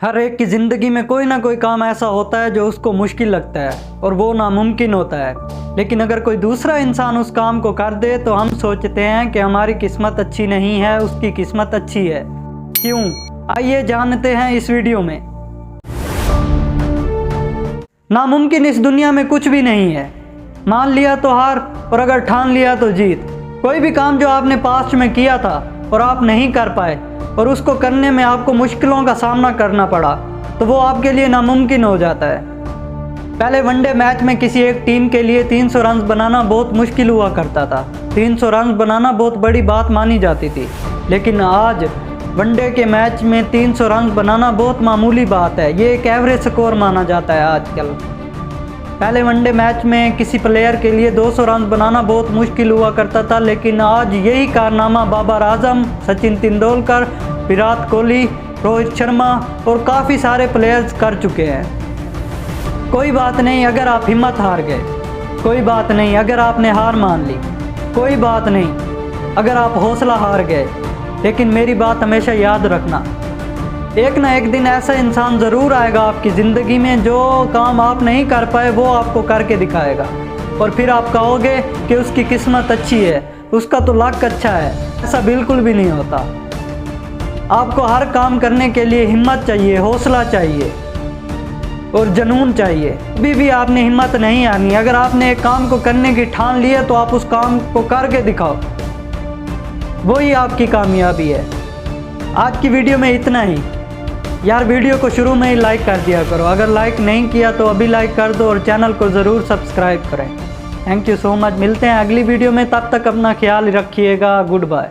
हर एक की ज़िंदगी में कोई ना कोई काम ऐसा होता है जो उसको मुश्किल लगता है और वो नामुमकिन होता है। लेकिन अगर कोई दूसरा इंसान उस काम को कर दे तो हम सोचते हैं कि हमारी किस्मत अच्छी नहीं है, उसकी किस्मत अच्छी है। क्यों? आइए जानते हैं इस वीडियो में। नामुमकिन इस दुनिया में कुछ भी नहीं है। मान लिया तो हार और अगर ठान लिया तो जीत। कोई भी काम जो आपने पास्ट में किया था और आप नहीं कर पाए और उसको करने में आपको मुश्किलों का सामना करना पड़ा तो वो आपके लिए नामुमकिन हो जाता है। पहले वनडे मैच में किसी एक टीम के लिए 300 रन बनाना बहुत मुश्किल हुआ करता था। 300 रन बनाना बहुत बड़ी बात मानी जाती थी, लेकिन आज वनडे के मैच में 300 रन बनाना बहुत मामूली बात है। ये एक एवरेज स्कोर माना जाता है आजकल। पहले वनडे मैच में किसी प्लेयर के लिए 200 रन बनाना बहुत मुश्किल हुआ करता था, लेकिन आज यही कारनामा बाबर आजम, सचिन तेंदुलकर, विराट कोहली, रोहित शर्मा और काफ़ी सारे प्लेयर्स कर चुके हैं। कोई बात नहीं अगर आप हिम्मत हार गए, कोई बात नहीं अगर आपने हार मान ली, कोई बात नहीं अगर आप हौसला हार गए, लेकिन मेरी बात हमेशा याद रखना, एक ना एक दिन ऐसा इंसान ज़रूर आएगा आपकी ज़िंदगी में जो काम आप नहीं कर पाए वो आपको करके दिखाएगा और फिर आप कहोगे कि उसकी किस्मत अच्छी है, उसका तो लक अच्छा है। ऐसा बिल्कुल भी नहीं होता। आपको हर काम करने के लिए हिम्मत चाहिए, हौसला चाहिए और जुनून चाहिए। अभी भी आपने हिम्मत नहीं हारनी। अगर आपने एक काम को करने की ठान ली है तो आप उस काम को करके दिखाओ, वही आपकी कामयाबी है। आज की वीडियो में इतना ही। यार वीडियो को शुरू में ही लाइक कर दिया करो, अगर लाइक नहीं किया तो अभी लाइक कर दो और चैनल को ज़रूर सब्सक्राइब करें। Thank you so much. मिलते हैं अगली वीडियो में, तब तक अपना ख्याल रखिएगा। Good bye.